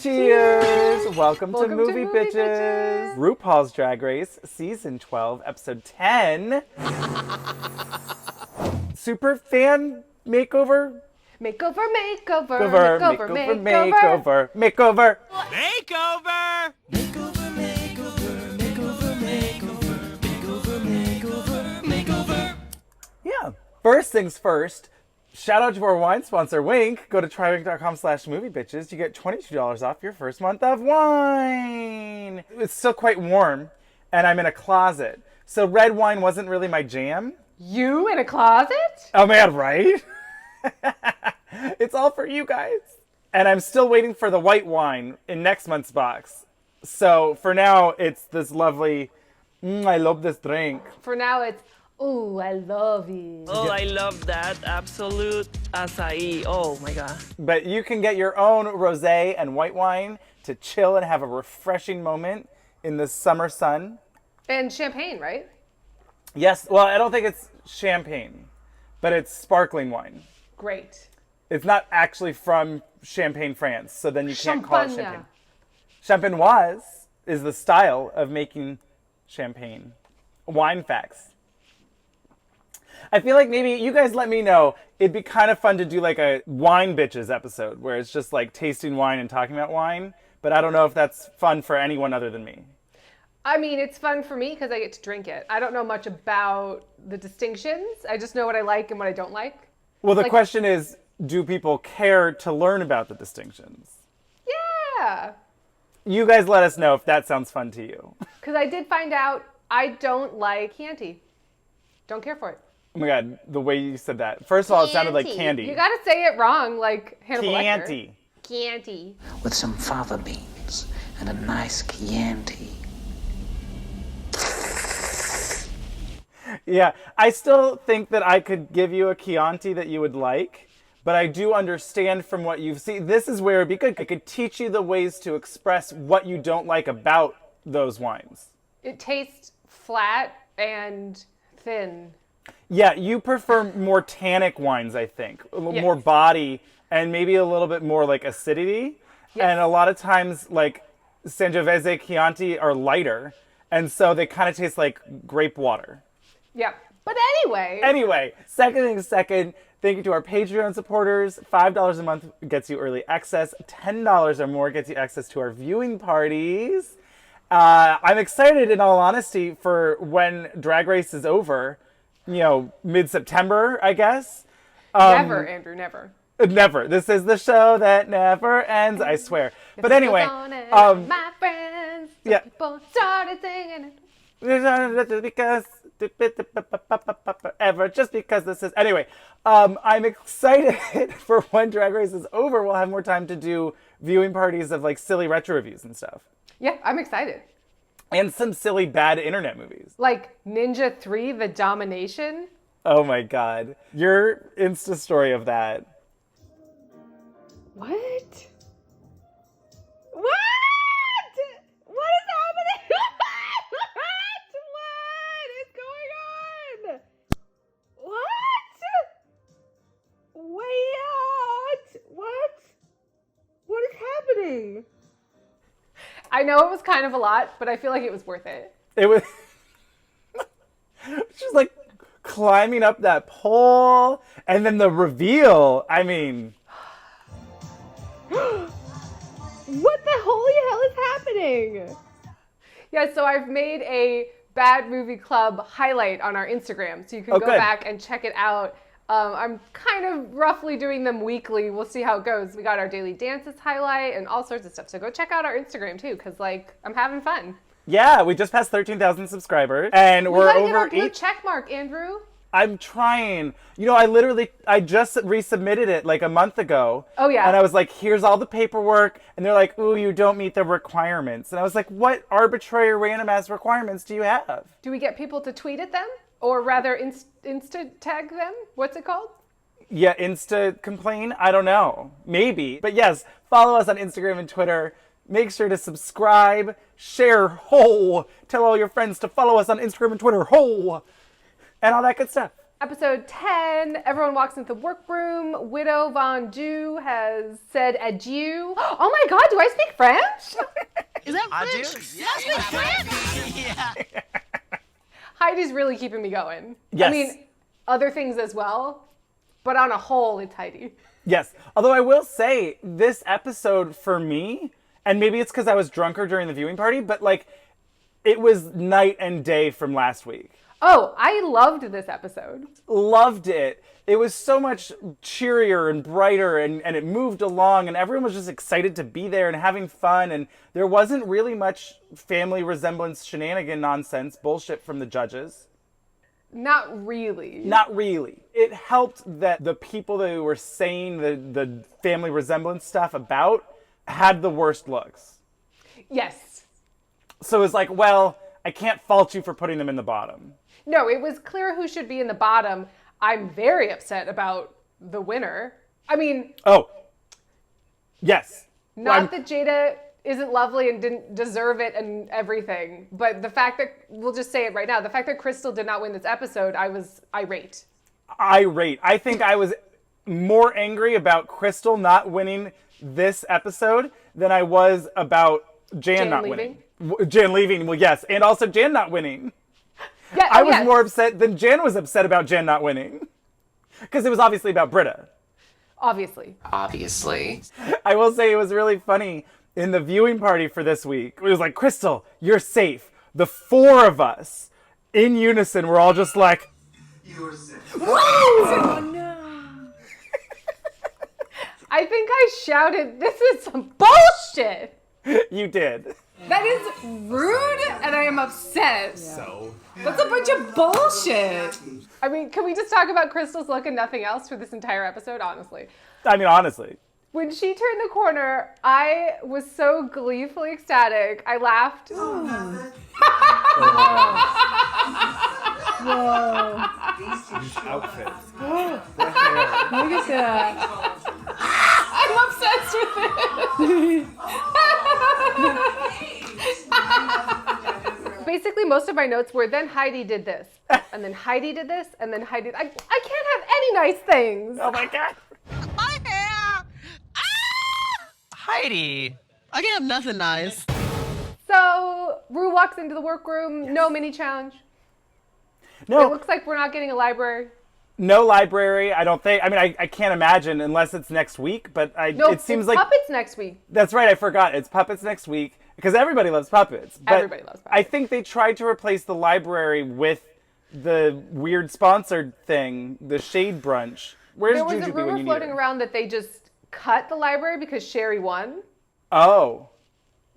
Cheers! Welcome to Movie Bitches. Bitches. RuPaul's Drag Race, Season 12, Episode 10. Super fan makeover? Makeover. Yeah. First things first, shout out to our wine sponsor, Wink. Go to trywink.com/moviebitches. You get $22 off your first month of wine. It's still quite warm, and I'm in a closet. So red wine wasn't really my jam. You in a closet? Oh man, right? It's all for you guys. And I'm still waiting for the white wine in next month's box. So for now, it's this lovely, I love this drink. For now, it's, ooh, I love it. Oh, I love that. Absolute acai. Oh my God. But you can get your own rosé and white wine to chill and have a refreshing moment in the summer sun. And champagne, right? Yes, well, I don't think it's champagne, but it's sparkling wine. Great. It's not actually from Champagne, France, so then you can't call it champagne. Champagne. Champenoise is the style of making champagne. Wine facts. I feel like maybe you guys let me know. It'd be kind of fun to do like a Wine Bitches episode where it's just like tasting wine and talking about wine, but I don't know if that's fun for anyone other than me. I mean, it's fun for me because I get to drink it. I don't know much about the distinctions. I just know what I like and what I don't like. Well, the question is, do people care to learn about the distinctions? Yeah. You guys let us know if that sounds fun to you. Because I did find out I don't like Chianti. Don't care for it. Oh my God, the way you said that. First of all, it sounded like candy. You got to say it wrong, like Hannibal Lecter. Chianti. Chianti. With some fava beans and a nice Chianti. Yeah, I still think that I could give you a Chianti that you would like, but I do understand from what you've seen. This is where it'd be good. I could teach you the ways to express what you don't like about those wines. It tastes flat and thin. Yeah, you prefer more tannic wines, I think. A little Yes. more body and maybe a little bit more like acidity. Yes. And a lot of times, like, Sangiovese Chianti are lighter, and so they kind of taste like grape water. Yeah. But anyway. Anyway, second thing second, thank you to our Patreon supporters. $5 a month gets you early access. $10 or more gets you access to our viewing parties. I'm excited, in all honesty, for when Drag Race is over. You know, mid-September, I guess. Never, Andrew, never. Never. This is the show that never ends, I swear. But anyway, my friends, yeah. people started singing it. because ever just because this is anyway. I'm excited for when Drag Race is over. We'll have more time to do viewing parties of like silly retro reviews and stuff, Yeah, I'm excited. and some silly bad internet movies. Like Ninja 3, The Domination. Oh my God, your Insta story of that. What? What? What is happening? What is going on? What? What? What is happening? I know it was kind of a lot, but I feel like it was worth it. It was she's like climbing up that pole, and then the reveal. I mean, What the holy hell is happening? Yeah, so I've made a Bad Movie Club highlight on our Instagram, so you can go good. back and check it out. I'm kind of roughly doing them weekly. We'll see how it goes. We got our daily dances highlight and all sorts of stuff. So go check out our Instagram too, because like I'm having fun. yeah, we just passed 13,000 subscribers, and We we're gotta over get our blue 8. check mark, Andrew. I'm trying. You know, I just resubmitted it like a month ago. Oh, yeah. And I was like, here's all the paperwork. And they're like, ooh, you don't meet the requirements. And I was like, what arbitrary random ass requirements do you have? Do we get people to tweet at them? Or rather, Insta tag them? What's it called? Yeah, Insta complain? I don't know. Maybe. But yes, follow us on Instagram and Twitter. Make sure to subscribe, share, tell all your friends to follow us on Instagram and Twitter, and all that good stuff. Episode 10, everyone walks into the workroom. Widow Von Du has said adieu. Oh my God, do I speak French? Is that Adieu? French? Yeah. Heidi's really keeping me going. Yes. I mean, other things as well, but on a whole, it's Heidi. Yes. Although I will say, this episode for me, and maybe it's because I was drunker during the viewing party, but like, it was night and day from last week. Oh, I loved this episode. Loved it. It was so much cheerier and brighter, and it moved along, and everyone was just excited to be there and having fun, and there wasn't really much family resemblance shenanigan nonsense bullshit from the judges. Not really. Not really. It helped that the people that were saying the family resemblance stuff about had the worst looks. Yes. So it's like, well, I can't fault you for putting them in the bottom. No, it was clear who should be in the bottom. I'm very upset about the winner. I mean, Oh, yes. not that Jada isn't lovely and didn't deserve it and everything, but the fact that, we'll just say it right now, the fact that Crystal did not win this episode, I was irate. Irate. I think I was more angry about Crystal not winning this episode than I was about Jan not leaving? winning. Jan leaving, well, yes. And also Jan not winning. Yeah, I was yes. more upset than Jan was upset about Jan not winning. Because it was obviously about Britta. Obviously. I will say it was really funny in the viewing party for this week. It was like, Crystal, you're safe. The four of us in unison were all just like, You're safe. Oh no. I think I shouted, this is some bullshit. you did. That is rude, and I am upset. So. That's a bunch of bullshit. I mean, can we just talk about Crystal's look and nothing else for this entire episode, honestly? I mean, honestly. When she turned the corner, I was so gleefully ecstatic. I laughed. These outfits. Look at that. I'm obsessed with it. Basically, most of my notes were, then Heidi did this, and then Heidi did this, and then Heidi... I can't have any nice things. Oh my God. My hair! Ah! Heidi, I can have nothing nice. So, Rue walks into the workroom, no mini challenge. It No, looks like we're not getting a library. no library. I don't think. I mean, I can't imagine unless it's next week. But No, it seems it's like puppets next week. that's right. I forgot. It's puppets next week because everybody loves puppets. But Everybody loves puppets. I think they tried to replace the library with the weird sponsored thing, the shade brunch. Where's There was Juju a be when rumor you need floating her? around that they just cut the library because Sherry won. Oh,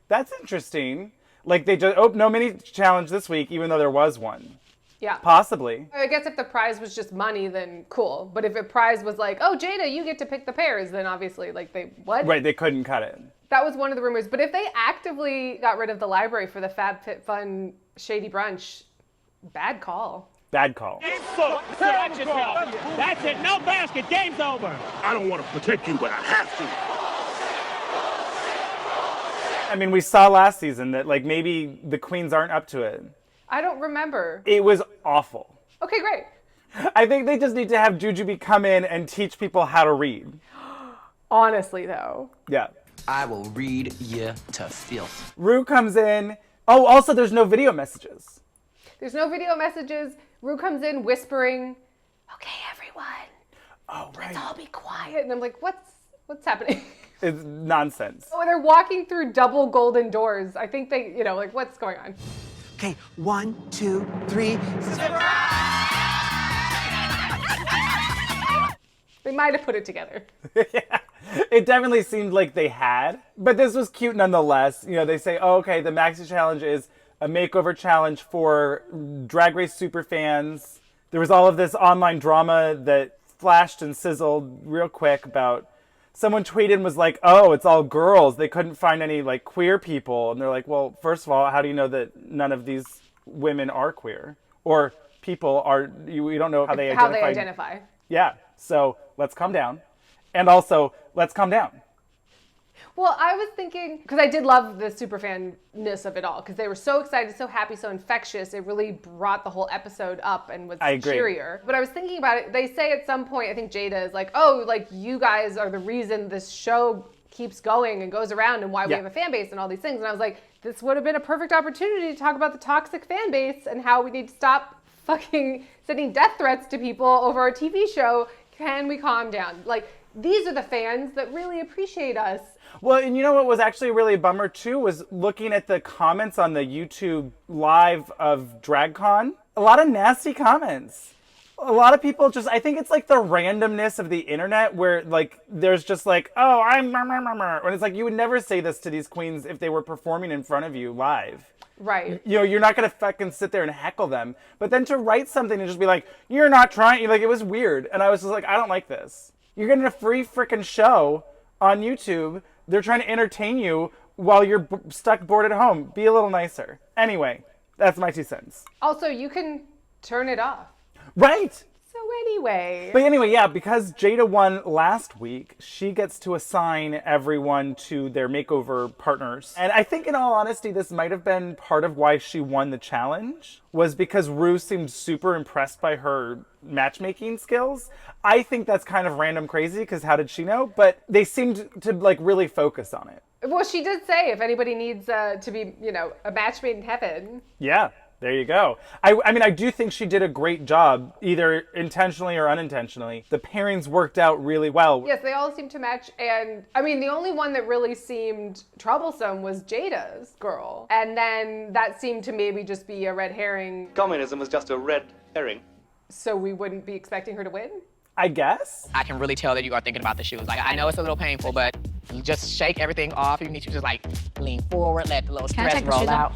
that's interesting. Like they just no mini challenge this week, even though there was one. Yeah. Possibly. I guess if the prize was just money, then cool. But if a prize was like, oh, Jada, you get to pick the pairs, then obviously, like, what? Right, they couldn't cut it. That was one of the rumors. But if they actively got rid of the library for the Fab Fit Fun Shady Brunch, bad call. Bad call. That's it. No basket. Game's over. I don't want to protect you, but I have to. I mean, we saw last season that like maybe the queens aren't up to it. I don't remember. It was awful. Okay, great. I think they just need to have Jujubee come in and teach people how to read. Honestly, though. Yeah. I will read you to filth. Rue comes in. Oh, also there's no video messages. There's no video messages. Rue comes in whispering, okay, everyone, Oh, right. I'll be quiet. And I'm like, what's happening? It's nonsense. Oh, they're walking through double golden doors. I think they, like, what's going on? Okay, 1, 2, 3. They might have put it together. Yeah. It definitely seemed like they had, but this was cute nonetheless. They say, oh, okay, the Maxi Challenge is a makeover challenge for Drag Race Superfans. There was all of this online drama that flashed and sizzled real quick about someone tweeted and was like, oh, it's all girls. They couldn't find any like queer people. And they're like, well, first of all, how do you know that none of these women are queer? Or people are, we don't know how they identify. Yeah, so let's calm down. And also, let's calm down. Well, I was thinking, because I did love the superfan-ness of it all, because they were so excited, so happy, so infectious. It really brought the whole episode up and was cheerier. But I was thinking about it. They say at some point, I think Jada is like, oh, like, you guys are the reason this show keeps going and goes around and why we have a fan base and all these things. And I was like, this would have been a perfect opportunity to talk about the toxic fan base and how we need to stop fucking sending death threats to people over a TV show. Can we calm down? Like, these are the fans that really appreciate us. Well, and you know what was actually a really bummer too was looking at the comments on the YouTube live of DragCon. A lot of nasty comments. A lot of people just, I think it's like the randomness of the internet where like there's just like, oh, I'm when it's like you would never say this to these queens if they were performing in front of you live. Right. You know, you're not going to fucking sit there and heckle them. But then to write something and just be like, you're not trying, like it was weird. And I was just like, I don't like this. You're getting a free freaking show on YouTube. They're trying to entertain you while you're stuck bored at home. Be a little nicer. Anyway, that's my 2 cents. Also, you can turn it off. Right. So anyway. But anyway, yeah, because Jada won last week, she gets to assign everyone to their makeover partners. And I think in all honesty, this might have been part of why she won the challenge, was because Ru seemed super impressed by her matchmaking skills. I think that's kind of random crazy because how did she know? But they seemed to like really focus on it. Well, she did say if anybody needs to be, you know, a match made in heaven. Yeah. There you go. I mean, I do think she did a great job, either intentionally or unintentionally. The pairings worked out really well. Yes, they all seemed to match. And I mean, the only one that really seemed troublesome was Jada's girl. And then that seemed to maybe just be a red herring. Communism was just a red herring. So we wouldn't be expecting her to win? I guess. I can really tell that you are thinking about the shoes. Like, I know it's a little painful, but you just shake everything off. You need to just like lean forward, let the little stress roll out.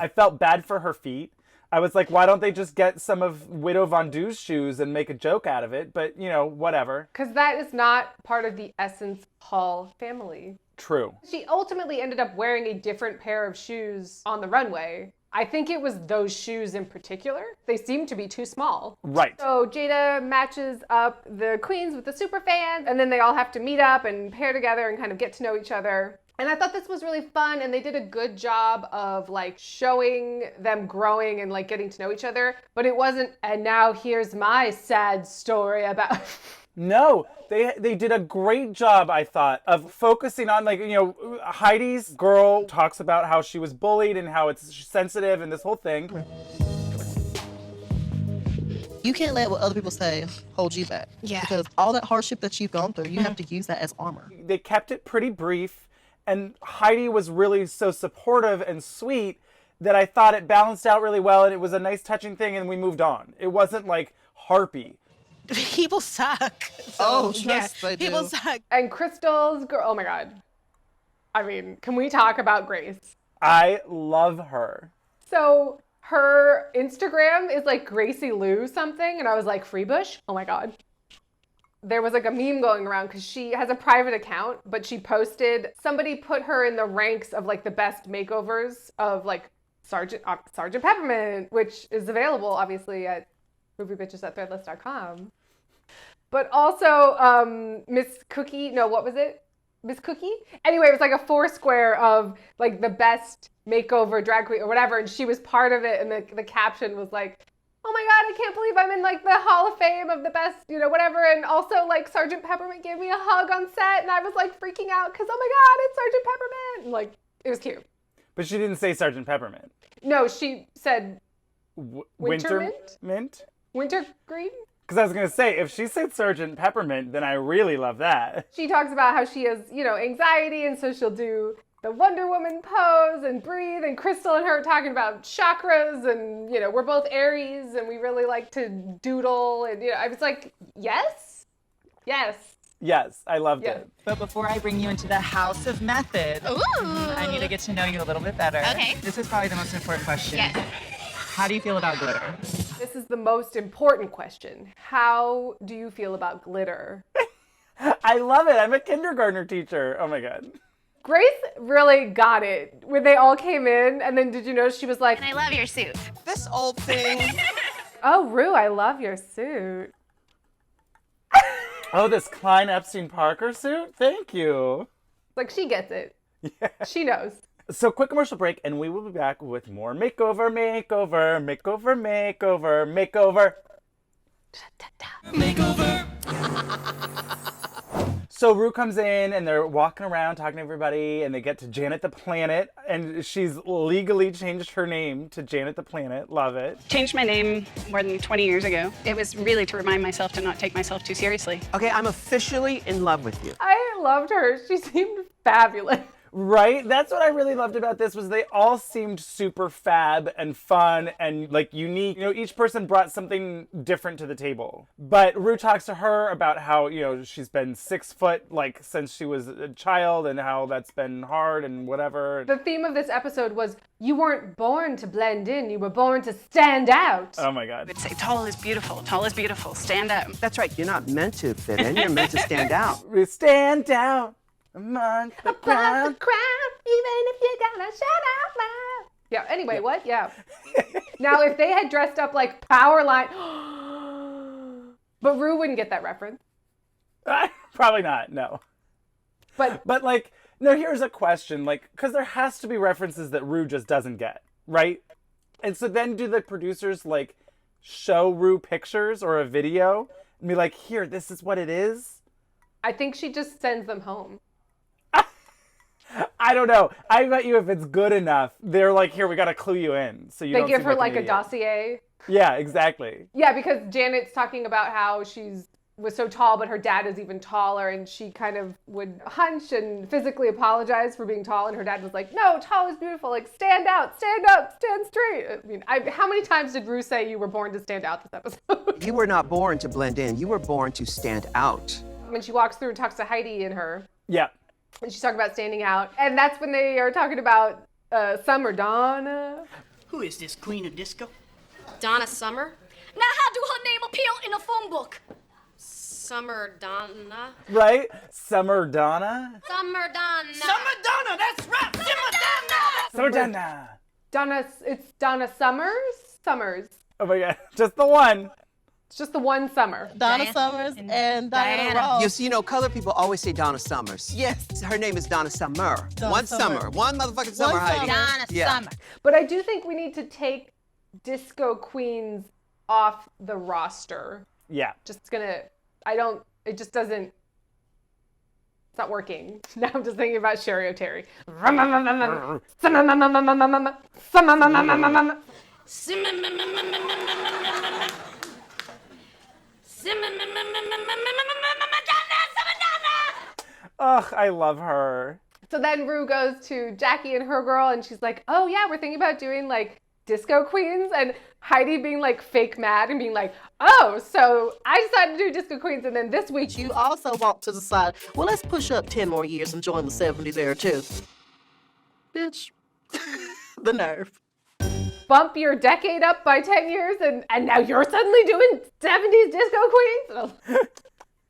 I felt bad for her feet. I was like, why don't they just get some of Widow Von Du's shoes and make a joke out of it? But, you know, whatever. Because that is not part of the Essence Hall family. True. She ultimately ended up wearing a different pair of shoes on the runway. I think it was those shoes in particular. They seemed to be too small. Right. So Jada matches up the queens with the superfans, and then they all have to meet up and pair together and kind of get to know each other. And I thought this was really fun, and they did a good job of like showing them growing and like getting to know each other. But it wasn't, and now here's my sad story about... No, they did a great job, I thought, of focusing on, like, you know, Heidi's girl talks about how she was bullied and how it's sensitive and this whole thing. You can't let what other people say hold you back. Yeah. Because all that hardship that you've gone through, you have to use that as armor. They kept it pretty brief, and Heidi was really so supportive and sweet that I thought it balanced out really well, and it was a nice touching thing, and we moved on. It wasn't like harpy. People suck. So, trust they do. People suck. And Crystal's girl, oh my God. I mean, can we talk about Grace? I love her. So her Instagram is like Gracie Lou something, and I was like, Freebush? Oh my God. There was like a meme going around because she has a private account, but she posted, somebody put her in the ranks of like the best makeovers of like Sergeant Peppermint, which is available obviously at MovieBitches at threadless.com. But also Miss Cookie, no, what was it? Miss Cookie? Anyway, it was like a foursquare of like the best makeover drag queen or whatever, and she was part of it, and the caption was like, oh my God, I can't believe I'm in like the Hall of Fame of the best, you know, whatever. And also like Sergeant Peppermint gave me a hug on set, and I was like freaking out because, oh my God, it's Sergeant Peppermint. And, like, it was cute. But she didn't say Sergeant Peppermint. No, she said Winter mint? Wintergreen? Because I was going to say, if she said Sergeant Peppermint, then I really love that. She talks about how she has, you know, anxiety, and so she'll do the Wonder Woman pose and breathe, and Crystal and her talking about chakras, and, you know, we're both Aries, and we really like to doodle, and, you know, I was like, yes, I loved it. But before I bring you into the house of method, I need to get to know you a little bit better. Okay. This is probably the most important question. Yes. How do you feel about glitter? This is the most important question. How do you feel about glitter? I love it. I'm a kindergartner teacher. Oh my God. Grace really got it when they all came in, and then did you notice she was like, And I love your suit. This old thing. oh, Ru, I love your suit. Oh, this Klein Epstein Parker suit? Thank you. Like, she gets it. Yeah. She knows. So quick commercial break, and we will be back with more makeover. So Ru comes in, and they're walking around talking to everybody, and they get to Janet the Planet, and she's legally changed her name to Janet the Planet. Love it. Changed my name more than 20 years ago. It was really to remind myself to not take myself too seriously. Okay, I'm officially in love with you. I loved her. She seemed fabulous. Right? That's what I really loved about this, was they all seemed super fab and fun and like unique. You know, each person brought something different to the table. But Ru talks to her about how, you know, she's been 6 foot like since she was a child and how that's been hard and whatever. The theme of this episode was, you weren't born to blend in, you were born to stand out. Oh my God. I would say tall is beautiful, stand out. That's right, you're not meant to fit in, you're meant to stand out. We stand out among the crowd. Even if you gotta shout out loud. Yeah, anyway, what? Yeah. Now, if they had dressed up like Powerline, but Ru wouldn't get that reference. Probably not, no. But like, no, here's a question, like, because there has to be references that Ru just doesn't get, right? And so then do the producers, like, show Ru pictures or a video and be like, here, this is what it is? I think she just sends them home. I don't know. I bet you if it's good enough, they're like, here, we got to clue you in. So you They don't give seem her like like an a idiot. dossier. Yeah, exactly. Yeah, because Janet's talking about how was so tall, but her dad is even taller, and she kind of would hunch and physically apologize for being tall, and her dad was like, no, tall is beautiful, like, stand out, stand up, stand straight. I mean, how many times did Ru say you were born to stand out this episode? You were not born to blend in, you were born to stand out. When she walks through and talks to Heidi and her, Yeah. and she's talking about standing out, and that's when they are talking about Summer Donna. Who is this queen of disco? Donna Summer? Now how do her name appear in a phone book? Summer Donna. Right? Summer Donna? Summer Donna. Summer Donna, that's right! Summer Donna. It's Donna Summers. Oh my God. Just the one. It's just the one Summer. Donna Summers and Diana Ross. You know, colored people always say Donna Summers. Yes. Her name is Donna Summer. Donna Summer. One motherfucking summer, Heidi. Donna Summer. But I do think we need to take disco queens off the roster. Yeah. It just doesn't, it's not working. Now I'm just thinking about Sherry O'Terry. Ugh, I love her. So then Ru goes to Jackie and her girl, and she's like, oh yeah, we're thinking about doing like disco queens, and Heidi being like fake mad and being like, oh, so I decided to do disco queens, and then this week You also want to decide, well, let's push up 10 more years and join the 70s era too. Bitch. The nerve. bump your decade up by 10 years, and now you're suddenly doing 70s disco queens?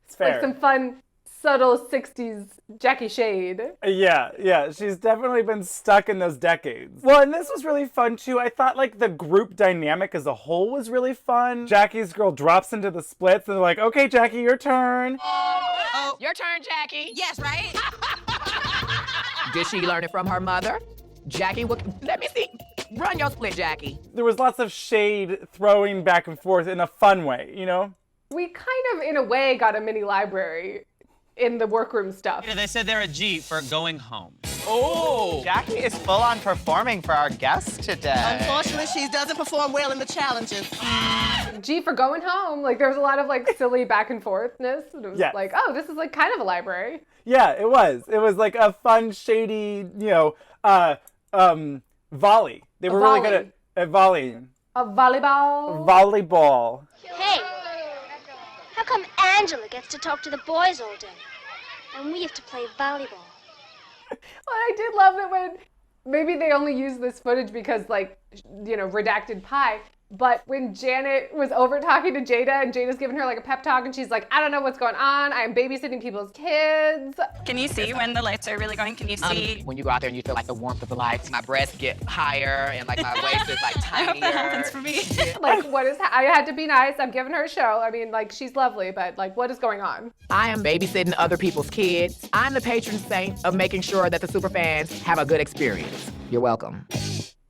It's fair. Like some fun, subtle 60s Jackie shade. Yeah, she's definitely been stuck in those decades. Well, and this was really fun too. I thought like the group dynamic as a whole was really fun. Jackie's girl drops into the splits and they're like, okay, Jackie, your turn. Oh, your turn, Jackie. Yes, right? Did she learn it from her mother? Jackie, let me see. Run your split, Jackie. There was lots of shade throwing back and forth in a fun way, you know? We kind of, in a way, got a mini library in the workroom stuff. Yeah, they said they're a G for going home. Oh! Jackie is full on performing for our guests today. Unfortunately, she doesn't perform well in the challenges. G for going home. Like, there was a lot of, like, silly back and forthness. And it was Yes. like, oh, this is, like, kind of a library. Yeah, it was. It was like a fun, shady, volley. They were really good at volleying. A volleyball. Volleyball. Hey, how come Angela gets to talk to the boys all day, and we have to play volleyball? Well, I did love that when maybe they only used this footage because, like, redacted pie. But when Janet was over talking to Jada and Jada's giving her like a pep talk and she's like, I don't know what's going on. I'm babysitting people's kids. Can you see when the lights are really going? Can you see? When you go out there and you feel like the warmth of the lights, my breasts get higher and like my waist is like tinier. That happens for me. Like, I had to be nice. I'm giving her a show. I mean, like, she's lovely, but like, what is going on? I am babysitting other people's kids. I'm the patron saint of making sure that the superfans have a good experience. You're welcome.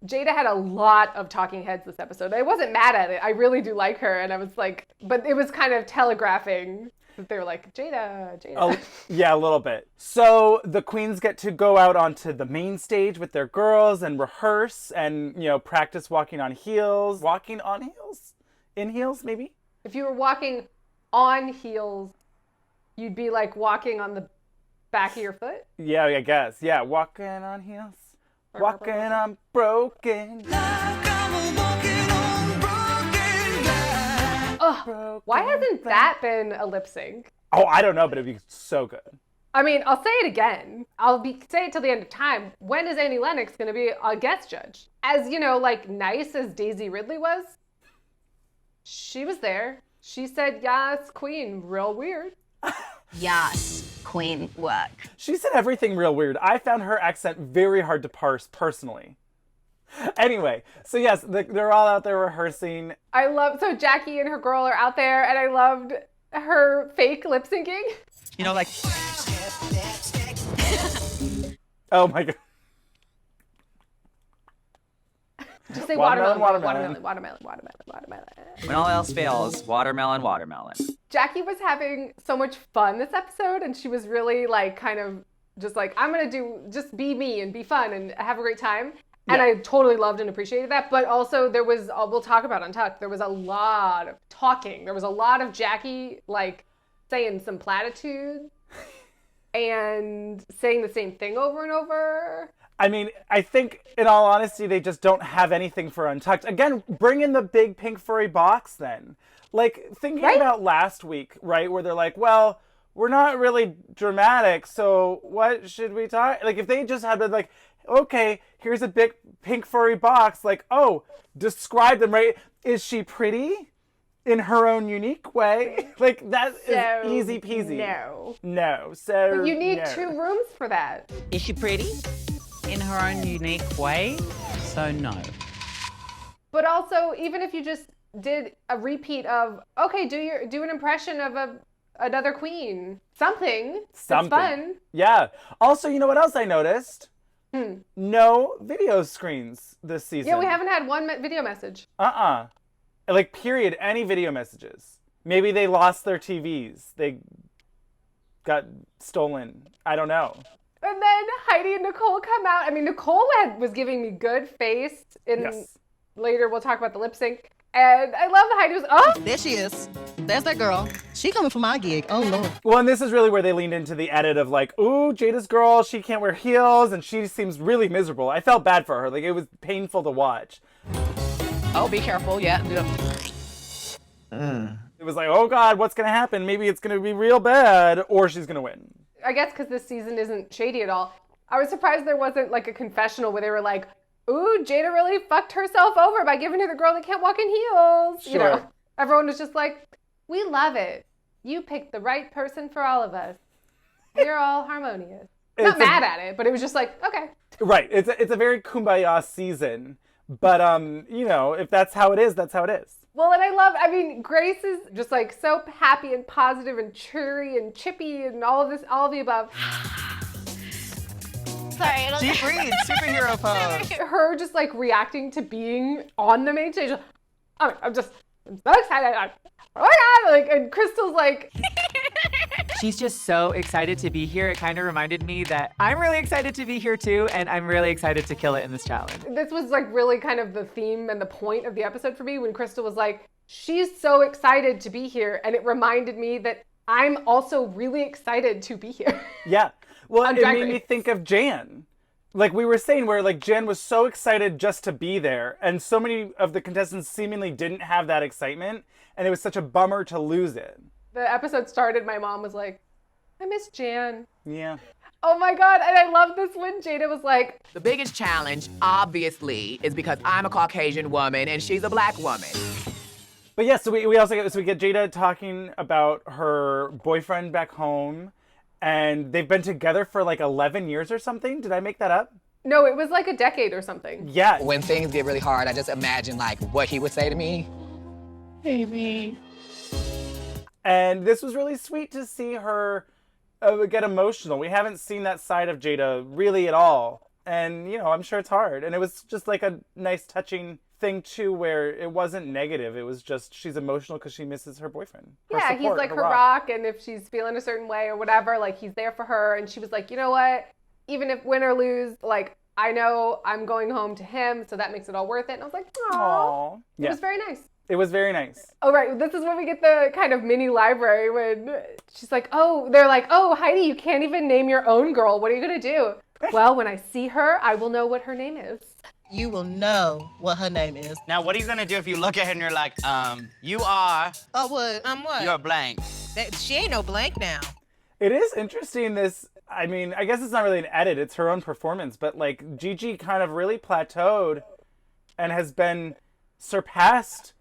Jada had a lot of talking heads this episode. I wasn't mad at it. I really do like her. And I was like, but it was kind of telegraphing that they were like, Jada. Oh, yeah, a little bit. So the queens get to go out onto the main stage with their girls and rehearse and, practice walking on heels. Walking on heels? In heels, maybe? If you were walking on heels, you'd be like walking on the back of your foot? Yeah, I guess. Yeah, walking on heels. Walking on broken. Ugh, why hasn't that been a lip sync? Oh, I don't know, but it'd be so good. I mean, I'll say it again. Say it till the end of time. When is Annie Lennox going to be a guest judge? As, like nice as Daisy Ridley was, she was there. She said, yes, queen, real weird. Yes, queen work. She said everything real weird. I found her accent very hard to parse personally. Anyway, so yes, they're all out there rehearsing. So Jackie and her girl are out there, and I loved her fake lip syncing. Like. Oh my God. Just say watermelon. watermelon. When all else fails, watermelon. Jackie was having so much fun this episode, and she was really like kind of just like, I'm going to just be me and be fun and have a great time. And Yeah. I totally loved and appreciated that. But also there was, we'll talk about Untucked, there was a lot of talking. There was a lot of Jackie like saying some platitudes and saying the same thing over and over. I mean, I think, in all honesty, they just don't have anything for Untucked. Again, bring in the big pink furry box then. Like, thinking about last week, right, where they're like, well, we're not really dramatic, so what should we talk? Like, if they just had been like, okay, here's a big pink furry box, like, oh, describe them, right? Is she pretty? In her own unique way? Like, that is easy peasy. No. So, but you need 2 rooms for that. Is she pretty? In her own unique way? So no. But also, even if you just did a repeat of, okay, do an impression of another queen. Something. It's fun. Yeah. Also, you know what else I noticed? No video screens this season. Yeah, we haven't had one video message. Like, period, any video messages. Maybe they lost their TVs. They got stolen. I don't know. And then Heidi and Nicole come out. I mean, Nicole was giving me good face. Later, we'll talk about the lip sync. And I love that Heidi was, There she is. There's that girl. She coming for my gig. Oh, Lord. Well, and this is really where they leaned into the edit of like, ooh, Jada's girl, she can't wear heels, and she seems really miserable. I felt bad for her. Like, it was painful to watch. Oh, be careful. Yeah. It was like, oh, God, what's going to happen? Maybe it's going to be real bad, or she's going to win. I guess because this season isn't shady at all. I was surprised there wasn't like a confessional where they were like, ooh, Jada really fucked herself over by giving her the girl that can't walk in heels. Sure. You know, everyone was just like, we love it. You picked the right person for all of us. We're all harmonious. Not mad at it, but it was just like, okay. Right. It's a very kumbaya season. But, if that's how it is, that's how it is. Well, and Grace is just like so happy and positive and cheery and chippy and all of the above. Sorry. Deep breathe, superhero pose. Her just like reacting to being on the main stage. I'm so excited. Oh my God. Like, and Crystal's like. She's just so excited to be here. It kind of reminded me that I'm really excited to be here too, and I'm really excited to kill it in this challenge. This was like really kind of the theme and the point of the episode for me when Crystal was like, she's so excited to be here. And it reminded me that I'm also really excited to be here. Yeah. Well, it made me think of Jan. Like we were saying, where like Jan was so excited just to be there. And so many of the contestants seemingly didn't have that excitement. And it was such a bummer to lose it. The episode started, my mom was like, I miss Jan. Yeah. Oh my God, and I love this when Jada was like, The biggest challenge, obviously, is because I'm a Caucasian woman and she's a black woman. But yeah, so we also get Jada talking about her boyfriend back home, and they've been together for like 11 years or something. Did I make that up? no, it was like a decade or something. Yeah. When things get really hard, I just imagine like what he would say to me. Baby. And this was really sweet to see her get emotional. We haven't seen that side of Jada really at all. And, you know, I'm sure it's hard. And it was just like a nice touching thing too, where it wasn't negative. It was just she's emotional because she misses her boyfriend. Yeah, he's like her rock, and if she's feeling a certain way or whatever, like he's there for her. And she was like, you know what? Even if win or lose, like I know I'm going home to him, so that makes it all worth it. And I was like, aww. Yeah. It was very nice. It was very nice. Oh, right. This is when we get the kind of mini library when she's like, they're like, oh, Heidi, you can't even name your own girl. What are you going to do? Well, when I see her, I will know what her name is. You will know what her name is. Now, what are you gonna do if you look at her and you're like, you are... Oh, what? I'm what? You're blank. She ain't no blank now. It is interesting, I mean, I guess it's not really an edit, it's her own performance, but like Gigi kind of really plateaued and has been surpassed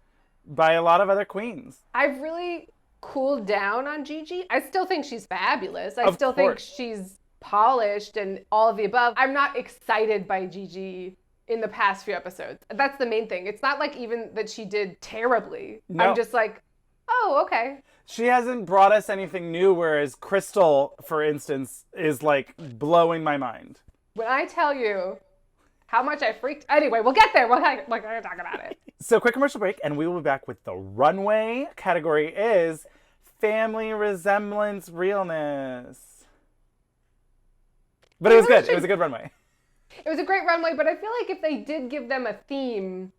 by a lot of other queens. I've really cooled down on Gigi. I still think she's fabulous. I still think she's polished and all of the above. I'm not excited by Gigi in the past few episodes. That's the main thing. It's not like even that she did terribly. No. I'm just like, oh, okay. She hasn't brought us anything new, whereas Crystal, for instance, is like blowing my mind. When I tell you how much I freaked... Anyway, we'll get there. We're going to talk about it. So quick commercial break, and we will be back with the runway. Category is Family Resemblance Realness. But it was good. It was a good runway. It was a great runway, but I feel like if they did give them a theme,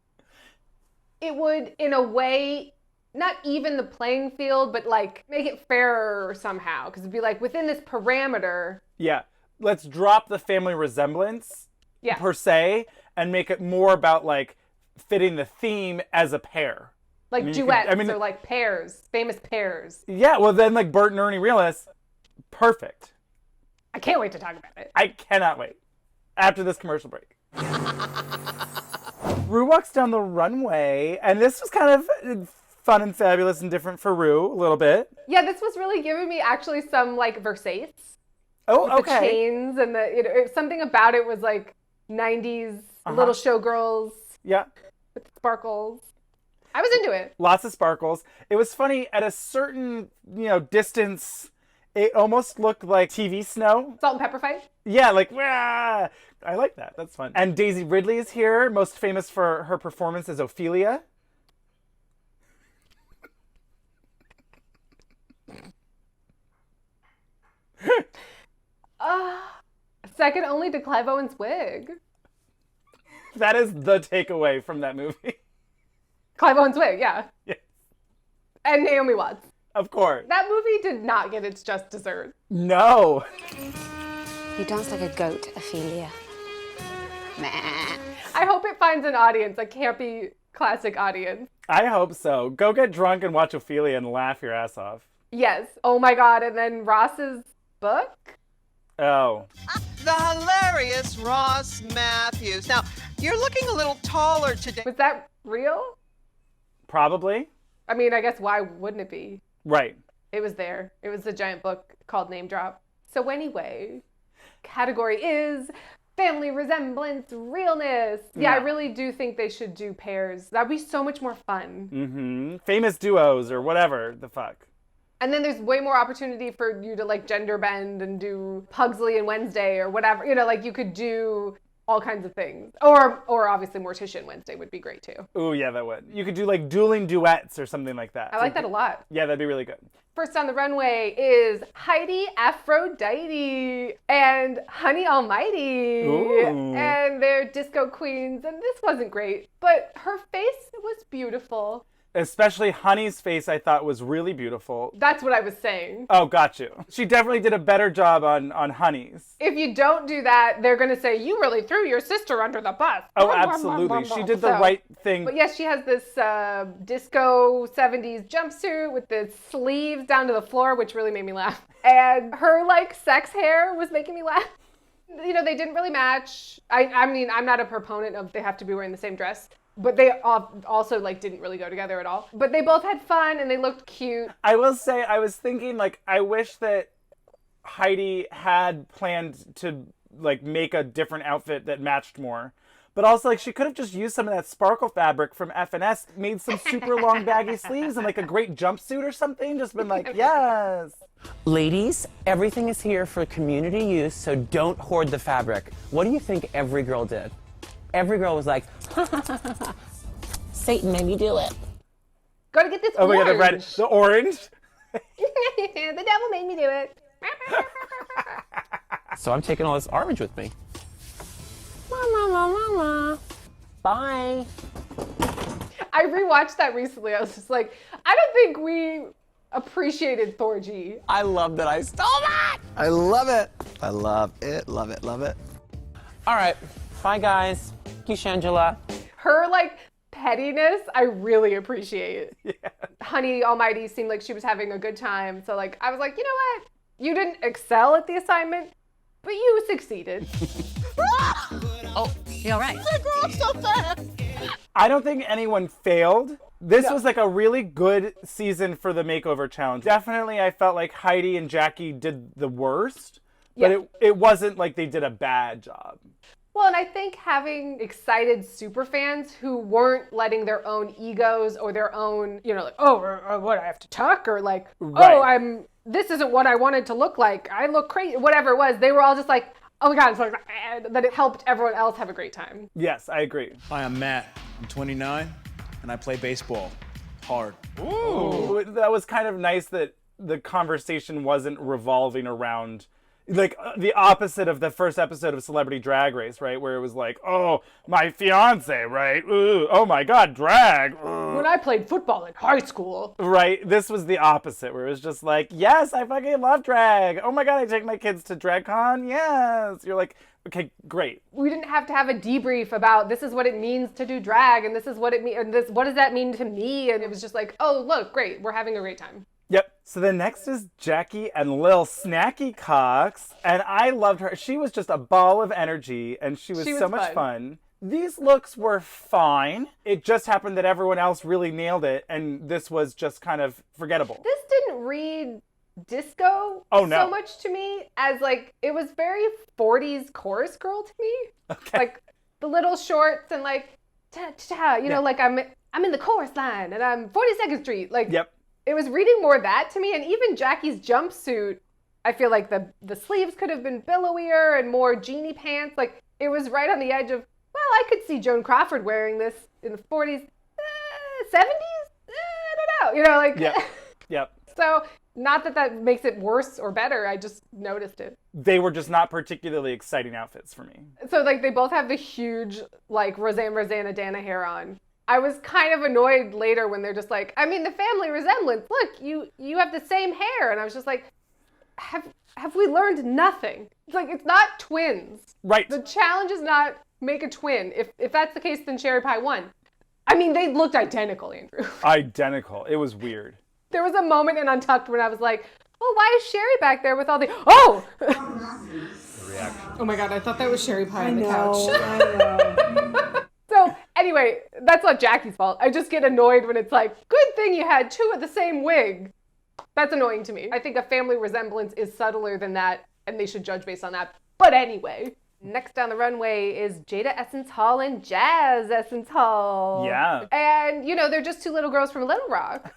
it would, in a way, not even the playing field, but like make it fairer somehow. Because it'd be like within this parameter. Yeah. Let's drop the family resemblance per se and make it more about like fitting the theme as a pair. Like duets or like pairs, famous pairs. Yeah, well then like Bert and Ernie Realness, perfect. I can't wait to talk about it. I cannot wait. After this commercial break. Ru walks down the runway, and this was kind of fun and fabulous and different for Ru a little bit. Yeah, this was really giving me actually some like Versace. Oh, with okay. The chains and something about it was like 90s little showgirls. Yeah. With sparkles. I was into it. Lots of sparkles. It was funny at a certain, distance. It almost looked like TV snow. Salt and pepper fight? Yeah, like, wah! I like that. That's fun. And Daisy Ridley is here, most famous for her performance as Ophelia. Second only to Clive Owen's wig. That is the takeaway from that movie. Clive Owen's wig, yeah. Yes. And Naomi Watts. Of course. That movie did not get its just dessert. No. You dance like a goat, Ophelia. I hope it finds an audience, a campy classic audience. I hope so. Go get drunk and watch Ophelia and laugh your ass off. Yes. Oh my God. And then Ross's book? Oh. The hilarious Ross Matthews. Now, you're looking a little taller today. Was that real? Probably. I mean, I guess why wouldn't it be? Right. It was there. It was a giant book called Name Drop. So anyway, category is Family Resemblance Realness. Yeah, I really do think they should do pairs. That'd be so much more fun. Mm-hmm. Famous duos or whatever the fuck. And then there's way more opportunity for you to like gender bend and do Pugsley and Wednesday or whatever. Like you could do all kinds of things. Or obviously Morticia Wednesday would be great too. Ooh, yeah, that would. You could do like dueling duets or something like that. I like that a lot. Yeah, that'd be really good. First on the runway is Heidi Aphrodite and Honey Almighty. Ooh. And they're disco queens. And this wasn't great, but her face was beautiful. Especially Honey's face, I thought was really beautiful. That's what I was saying. Oh, got you. She definitely did a better job on Honey's. If you don't do that, they're going to say, you really threw your sister under the bus. Oh, absolutely. She did the right thing. But yes, she has this disco 70s jumpsuit with the sleeves down to the floor, which really made me laugh. And her, like, sex hair was making me laugh. You know, they didn't really match. I mean, I'm not a proponent of they have to be wearing the same dress. But they also, like, didn't really go together at all. But they both had fun, and they looked cute. I will say, I was thinking, like, I wish that Heidi had planned to, like, make a different outfit that matched more. But also, like, she could have just used some of that sparkle fabric from F&S, made some super long baggy sleeves and, like, a great jumpsuit or something. Just been like, yes. Ladies, everything is here for community use, so don't hoard the fabric. What do you think every girl did? Every girl was like, Satan made me do it. Gotta get this orange. Oh my God, the orange? The devil made me do it. So I'm taking all this orange with me. La, la, la, la, la. Bye. I rewatched that recently. I was just like, I don't think we appreciated Thor G. I love that I stole that. I love it. I love it, love it, love it. All right, bye guys. Thank you, Shangela. Her, like, pettiness, I really appreciate. Yeah. Honey Almighty seemed like she was having a good time. So, like, I was like, you know what? You didn't excel at the assignment, but you succeeded. Oh, you all right? I grew up so fast. I don't think anyone failed. This was like a really good season for the makeover challenge. Definitely, I felt like Heidi and Jackie did the worst, but it wasn't like they did a bad job. Well, and I think having excited superfans who weren't letting their own egos or their own, you know, like, oh, what, I have to tuck? Or like, oh, this isn't what I wanted to look like. I look crazy. Whatever it was, they were all just like, oh my God, it's like, that it helped everyone else have a great time. Yes, I agree. Hi, I'm Matt. I'm 29, and I play baseball. Hard. Ooh, that was kind of nice that the conversation wasn't revolving around like the opposite of the first episode of Celebrity Drag Race, right? Where it was like, oh, my fiance, right? Ooh, oh my God, drag. Ooh. When I played football in high school. Right. This was the opposite, where it was just like, yes, I fucking love drag. Oh my God, I take my kids to DragCon. Yes. You're like, okay, great. We didn't have to have a debrief about this is what it means to do drag, and this is what it means, and this, what does that mean to me? And it was just like, oh, look, great. We're having a great time. Yep. So the next is Jackie and Lil Snacky Cox. And I loved her. She was just a ball of energy and she was so much fun. These looks were fine. It just happened that everyone else really nailed it and this was just kind of forgettable. This didn't read disco so much to me as like, it was very 40s chorus girl to me. Okay. Like the little shorts and like, ta-ta-ta, you know, like I'm in the chorus line and I'm 42nd Street. Like, yep. It was reading more that to me, and even Jackie's jumpsuit, I feel like the sleeves could have been billowier and more jeany pants. Like, it was right on the edge of, well, I could see Joan Crawford wearing this in the 40s, 70s? I don't know. You know, like... Yep. So, not that that makes it worse or better, I just noticed it. They were just not particularly exciting outfits for me. So, like, they both have the huge, like, Rosanna Dana hair on. I was kind of annoyed later when they're just like, I mean, the family resemblance, look, you have the same hair. And I was just like, have we learned nothing? It's like, it's not twins. Right. The challenge is not make a twin. If that's the case, then Sherry Pie won. I mean, they looked identical, Andrew. Identical. It was weird. There was a moment in Untucked when I was like, well, why is Sherry back there with all the, oh! Oh my God, I thought that was Sherry Pie on the couch. I know. So anyway, that's not Jackie's fault. I just get annoyed when it's like, good thing you had two of the same wig. That's annoying to me. I think a family resemblance is subtler than that, and they should judge based on that. But anyway, next down the runway is Jada Essence Hall and Jazz Essence Hall. Yeah. And, you know, they're just two little girls from Little Rock.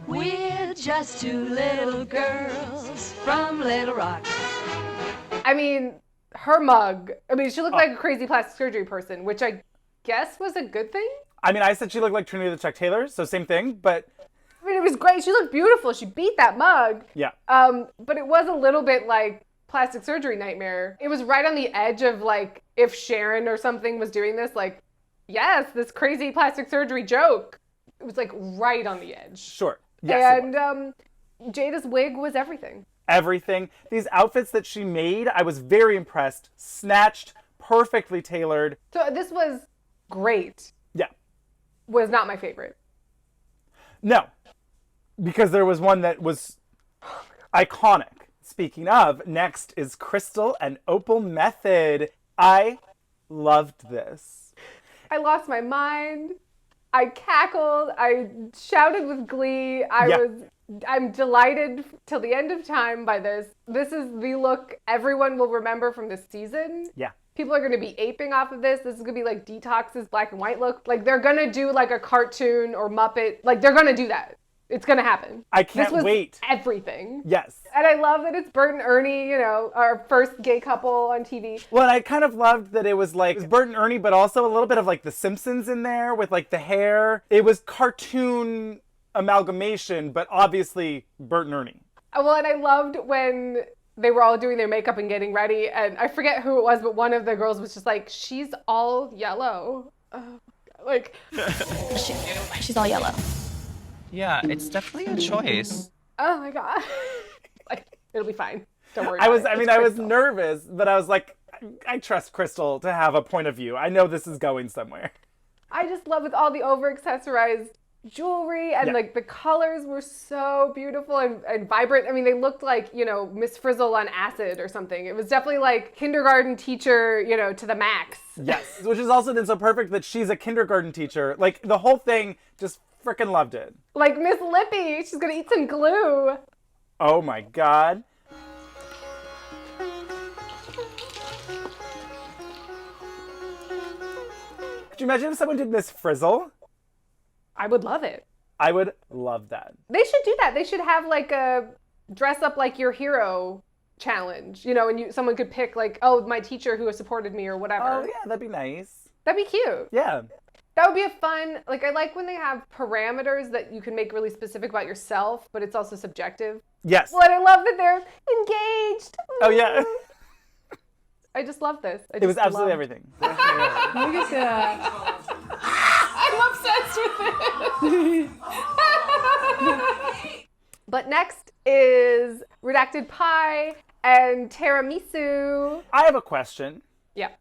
We're just two little girls from Little Rock. I mean... Her mug, I mean, she looked like a crazy plastic surgery person, which I guess was a good thing. I mean, I said she looked like Trinity the Chuck Taylor, so same thing, but... I mean, it was great. She looked beautiful. She beat that mug. Yeah. But it was a little bit like plastic surgery nightmare. It was right on the edge of like, if Sharon or something was doing this, like, yes, this crazy plastic surgery joke. It was like right on the edge. Sure. Yes. And Jada's wig was everything. Everything. These outfits that she made, I was very impressed. Snatched, perfectly tailored. So this was great. Yeah. Was not my favorite. No. Because there was one that was iconic. Speaking of, next is Crystal and Opal Method. I loved this. I lost my mind. I cackled. I shouted with glee. I'm delighted till the end of time by this. This is the look everyone will remember from this season. Yeah. People are going to be aping off of this. This is going to be like Detox's black and white look. Like they're going to do like a cartoon or Muppet. Like they're going to do that. It's going to happen. I can't wait. Everything. Yes. And I love that it's Bert and Ernie, you know, our first gay couple on TV. Well, and I kind of loved that it was Bert and Ernie, but also a little bit of like The Simpsons in there with like the hair. It was cartoon amalgamation, but obviously Bert and Ernie. Well, and I loved when they were all doing their makeup and getting ready, and I forget who it was, but one of the girls was just like, she's all yellow. She's all yellow. Yeah, it's definitely a choice. Oh my God. Like, it'll be fine. Don't worry. I was nervous, but I was like, I trust Crystal to have a point of view. I know this is going somewhere. I just love with all the over-accessorized jewelry and like the colors were so beautiful and vibrant. I mean, they looked like, you know, Miss Frizzle on acid or something. It was definitely like kindergarten teacher, you know, to the max. Yes, which is also then so perfect that she's a kindergarten teacher. Like the whole thing, just freaking loved it. Like Miss Lippy, she's gonna eat some glue. Oh my God. Could you imagine if someone did Miss Frizzle? I would love it. I would love that. They should do that. They should have like a dress up like your hero challenge, you know, and someone could pick like, oh, my teacher who has supported me or whatever. Oh yeah, that'd be nice. That'd be cute. Yeah. That would be a fun, like I like when they have parameters that you can make really specific about yourself, but it's also subjective. Yes. Well, and I love that they're engaged. Oh yeah. I just love this. It was absolutely everything. Look at that. I'm obsessed with it. But next is Redacted Pie and Tiramisu. I have a question. Yeah.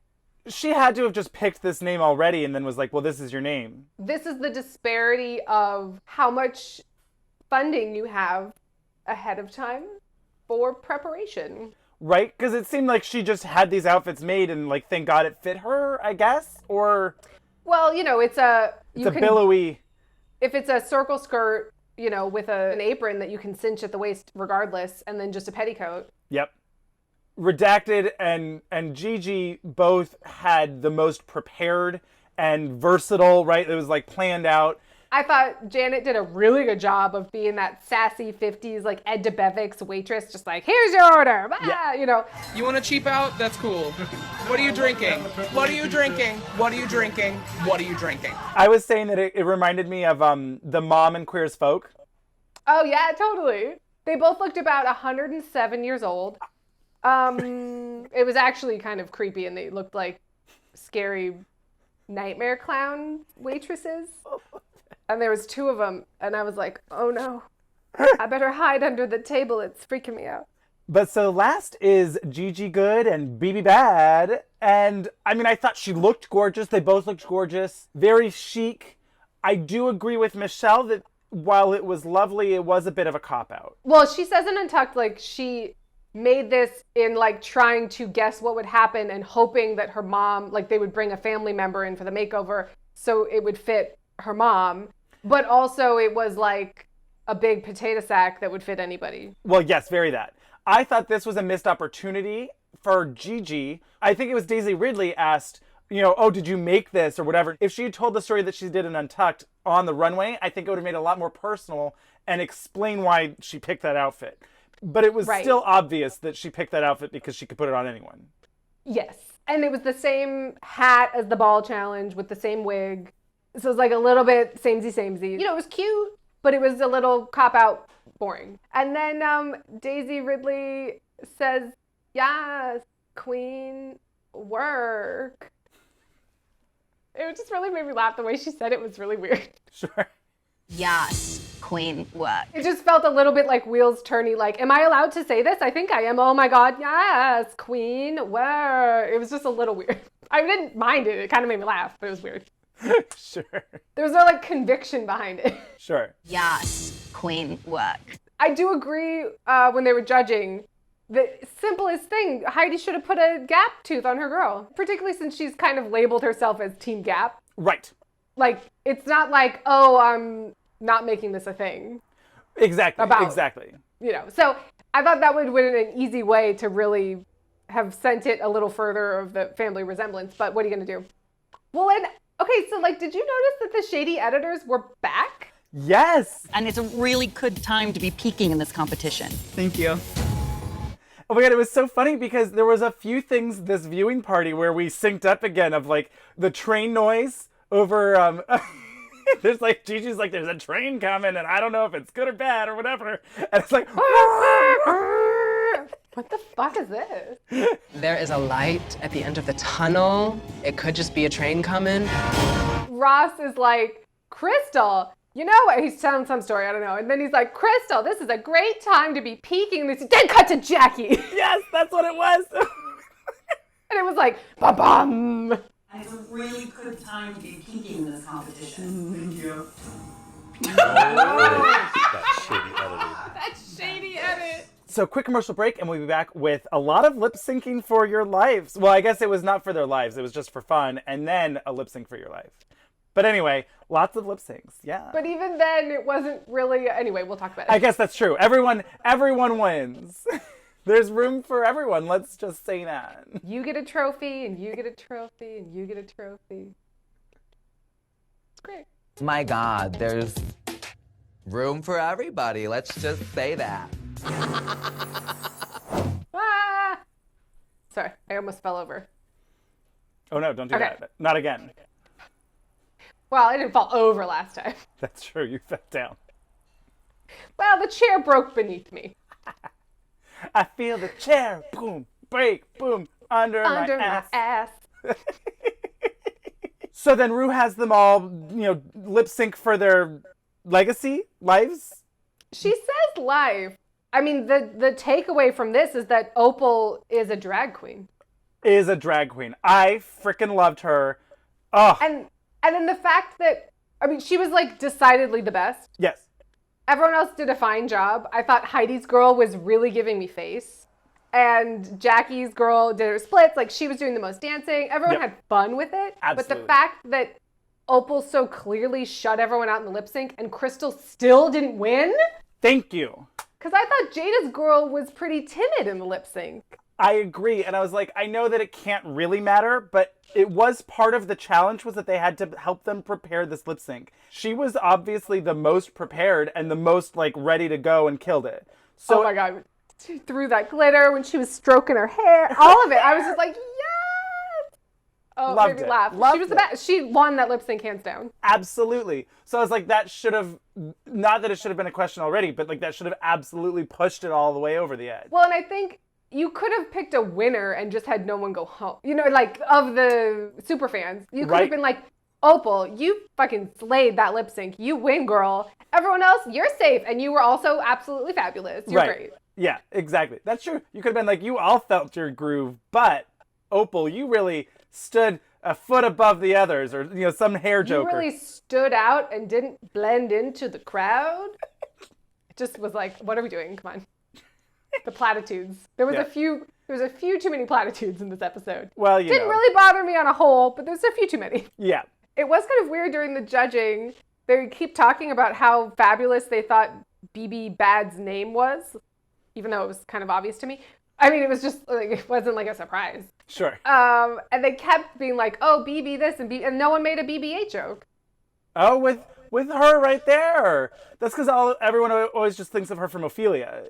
She had to have just picked this name already and then was like, well, this is your name. This is the disparity of how much funding you have ahead of time for preparation. Right? Because it seemed like she just had these outfits made and like, thank God it fit her, I guess? Or... Well, you know, it's a billowy... If it's a circle skirt, you know, with an apron that you can cinch at the waist regardless, and then just a petticoat. Yep. Redacted and Gigi both had the most prepared and versatile, right? It was like planned out. I thought Janet did a really good job of being that sassy 50s, like Ed DeBevick's waitress, just like, here's your order, you know. You want to cheap out? That's cool. What are you drinking? What are you drinking? What are you drinking? What are you drinking? I was saying that it reminded me of the mom in Queer as Folk. Oh, yeah, totally. They both looked about 107 years old. It was actually kind of creepy, and they looked like scary nightmare clown waitresses. And there was two of them, and I was like, oh no, I better hide under the table. It's freaking me out. But so last is Gigi Good and BB Bad. And I mean, I thought she looked gorgeous. They both looked gorgeous. Very chic. I do agree with Michelle that while it was lovely, it was a bit of a cop-out. Well, she says in Untucked, like, she made this in, like, trying to guess what would happen and hoping that her mom, like, they would bring a family member in for the makeover so it would fit her mom. But also it was, like, a big potato sack that would fit anybody. Well, yes, very that. I thought this was a missed opportunity for Gigi. I think it was Daisy Ridley asked, you know, oh, did you make this or whatever? If she had told the story that she did in Untucked on the runway, I think it would have made it a lot more personal and explain why she picked that outfit. But it was still obvious that she picked that outfit because she could put it on anyone. Yes. And it was the same hat as the ball challenge with the same wig. So it was like a little bit samey. You know, it was cute, but it was a little cop-out boring. And then Daisy Ridley says, yes, queen, work. It just really made me laugh. The way she said it was really weird. Sure. Yes, queen work. It just felt a little bit like wheels turny, like, am I allowed to say this? I think I am. Oh my God, yes, queen work. It was just a little weird. I didn't mind it. It kind of made me laugh, but it was weird. Sure. There was no like conviction behind it. Sure. Yes, queen work. I do agree when they were judging. The simplest thing, Heidi should have put a gap tooth on her girl, particularly since she's kind of labeled herself as Team Gap. Right. Like, it's not like, oh, I'm not making this a thing. Exactly. Exactly. You know, so I thought that would have been an easy way to really have sent it a little further of the family resemblance, but what are you going to do? Well, and, okay, so, like, did you notice that the shady editors were back? Yes. And it's a really good time to be peaking in this competition. Thank you. Oh my God, it was so funny because there was a few things this viewing party where we synced up again of like the train noise over, there's like, Gigi's like, there's a train coming and I don't know if it's good or bad or whatever. And it's like, what the fuck is this? There is a light at the end of the tunnel. It could just be a train coming. Ross is like, Crystal, you know what? He's telling some story, I don't know. And then he's like, Crystal, this is a great time to be peaking. And then cut to Jackie. Yes, that's what it was. And it was like, ba-bum. And it's a really good time to be peaking in this competition. Thank you. That shady edit. So quick commercial break and we'll be back with a lot of lip syncing for your lives. Well, I guess it was not for their lives. It was just for fun. And then a lip sync for your life. But anyway, lots of lip syncs, yeah. But even then, it wasn't really. Anyway, we'll talk about it. I guess that's true. Everyone wins. There's room for everyone. Let's just say that. You get a trophy, and you get a trophy, and you get a trophy. It's great. My God, there's room for everybody. Let's just say that. Ah! Sorry, I almost fell over. Oh no, don't do that. Not again. Well, I didn't fall over last time. That's true. You fell down. Well, the chair broke beneath me. I feel the chair, boom, break, boom, under my ass. So then Ru has them all, lip sync for their lives? She says live. I mean, the takeaway from this is that Opal is a drag queen. Is a drag queen. I freaking loved her. Oh. And then the fact that, I mean, she was like decidedly the best. Yes. Everyone else did a fine job. I thought Heidi's girl was really giving me face. And Jackie's girl did her splits. Like, she was doing the most dancing. Everyone had fun with it. Absolutely. But the fact that Opal so clearly shut everyone out in the lip sync and Crystal still didn't win? Thank you. Because I thought Jada's girl was pretty timid in the lip sync. I agree. And I was like, I know that it can't really matter, but it was part of the challenge was that they had to help them prepare this lip sync. She was obviously the most prepared and the most ready to go and killed it. So, oh my God. She threw that glitter when she was stroking her hair. All of it. I was just like, yes! Oh, loved made me it. laugh. Loved she was the it. best. She won that lip sync hands down. Absolutely. So I was like, that should have, not that it should have been a question already, but that should have absolutely pushed it all the way over the edge. Well, and I think you could have picked a winner and just had no one go home. Of the Superfans. You could have been like, Opal, you fucking slayed that lip sync. You win, girl. Everyone else, you're safe. And you were also absolutely fabulous. You're great. Yeah, exactly. That's true. You could have been like, you all felt your groove, but Opal, you really stood a foot above the others, or some hair joker. You really stood out and didn't blend into the crowd. It just was like, what are we doing? Come on. The platitudes. There was a few too many platitudes in this episode. Well, didn't really bother me on a whole, but there's a few too many. Yeah. It was kind of weird during the judging. They keep talking about how fabulous they thought BB Bad's name was, even though it was kind of obvious to me. I mean, it was just it wasn't like a surprise. Sure. And they kept being like, "Oh, BB this and BB," and no one made a BB-8 joke. Oh, with her right there. That's because everyone always just thinks of her from Ophelia,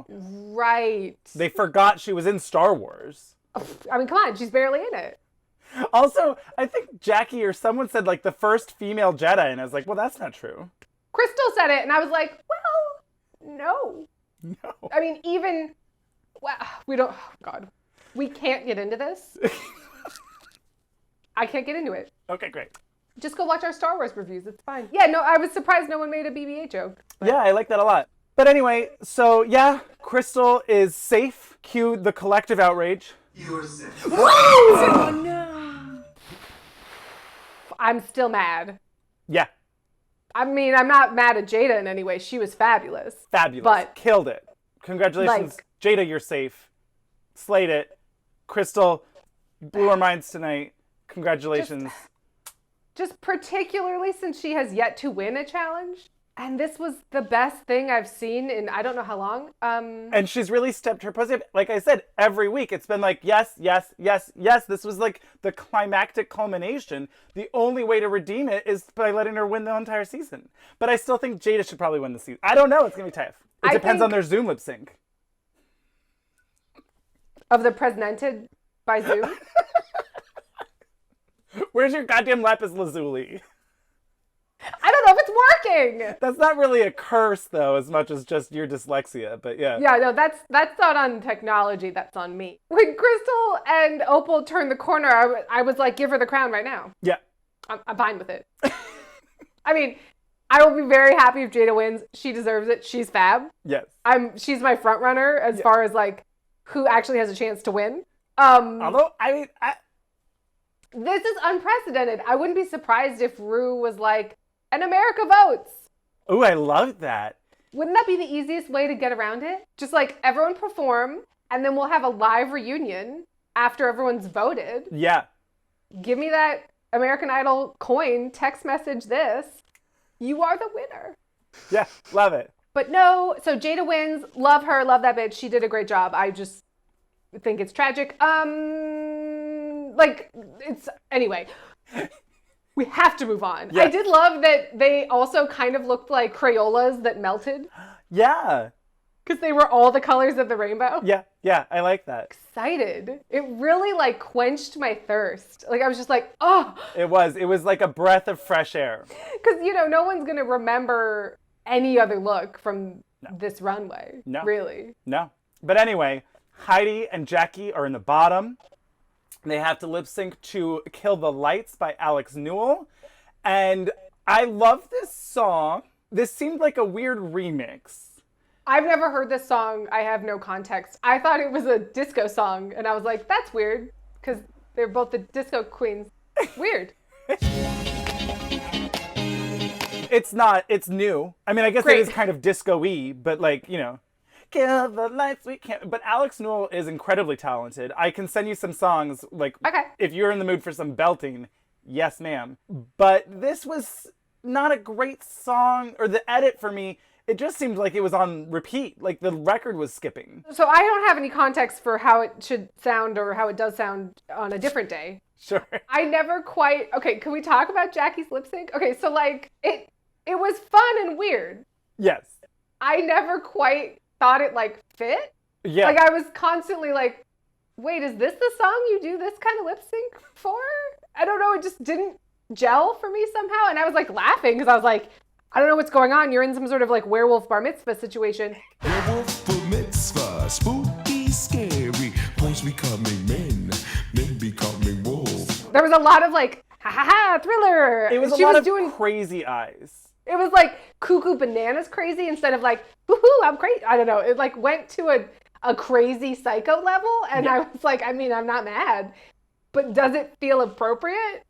Right. They forgot she was in Star Wars. I mean, come on, she's barely in it. Also, I think Jackie or someone said the first female Jedi, and I was like, well, that's not true. Crystal said it, and I was like, well, no. No. I mean, even, well, we don't, oh God, we can't get into this. I can't get into it. Okay, great. Just go watch our Star Wars reviews. It's fine. Yeah, no, I was surprised no one made a BB-8 joke. Yeah, I like that a lot. But anyway, so yeah, Crystal is safe. Cue the collective outrage. You're safe. Oh, no. I'm still mad. Yeah. I mean, I'm not mad at Jada in any way. She was fabulous. Fabulous. But killed it. Congratulations. Jada, you're safe. Slayed it. Crystal, blew our minds tonight. Congratulations. Just particularly since she has yet to win a challenge. And this was the best thing I've seen in I don't know how long. And she's really stepped her pussy up. Like I said, every week it's been like, yes, yes, yes, yes. This was like the climactic culmination. The only way to redeem it is by letting her win the entire season. But I still think Jada should probably win the season. I don't know. It's going to be tough. It depends on their Zoom lip sync. Of the presented by Zoom? Where's your goddamn lapis lazuli? I don't know if it's working. That's not really a curse, though, as much as just your dyslexia, but yeah. Yeah, no, that's not on technology. That's on me. When Crystal and Opal turned the corner, I was like, give her the crown right now. Yeah. I'm fine with it. I mean, I will be very happy if Jada wins. She deserves it. She's fab. Yes. She's my front runner as far as like who actually has a chance to win. Although, I mean, this is unprecedented. I wouldn't be surprised if Ru was like, and America votes. Ooh, I love that. Wouldn't that be the easiest way to get around it? Just like everyone perform, and then we'll have a live reunion after everyone's voted. Yeah. Give me that American Idol coin, text message this. You are the winner. Yeah, love it. But no, so Jada wins. Love her, love that bitch. She did a great job. I just think it's tragic. Anyway. We have to move on. Yes. I did love that they also kind of looked like Crayolas that melted. Yeah. Because they were all the colors of the rainbow. Yeah, I like that. Excited. It really like quenched my thirst. Like I was just like, oh. It was like a breath of fresh air. Because, no one's going to remember any other look from this runway. No. Really. No. But anyway, Heidi and Jackie are in the bottom. They have to lip sync to Kill the Lights by Alex Newell. And I love this song. This seemed like a weird remix. I've never heard this song. I have no context. I thought it was a disco song. And I was like, that's weird. Because they're both the disco queens. Weird. It's not. It's new. I mean, I guess Great. it is kind of disco-y, but like, Kill the lights, we can't. But Alex Newell is incredibly talented. I can send you some songs, like, if you're in the mood for some belting, yes, ma'am. But this was not a great song, or the edit for me, it just seemed like it was on repeat. Like, the record was skipping. So I don't have any context for how it should sound or how it does sound on a different day. Sure. I never quite... Okay, can we talk about Jackie's lip sync? Okay, so, like, it was fun and weird. Yes. I never quite thought it like fit. Yeah. Like I was constantly like, wait, is this the song you do this kind of lip sync for? I don't know. It just didn't gel for me somehow. And I was like laughing because I was like, I don't know what's going on. You're in some sort of like werewolf bar mitzvah situation. Werewolf bar mitzvah, spooky, scary. Boys becoming men, men becoming wolves. There was a lot of like, ha ha ha, thriller. It was a lot of crazy eyes. It was like cuckoo bananas crazy instead of like, woohoo, I'm crazy. I don't know. It like went to a crazy psycho level. And I was like, I mean, I'm not mad, but does it feel appropriate?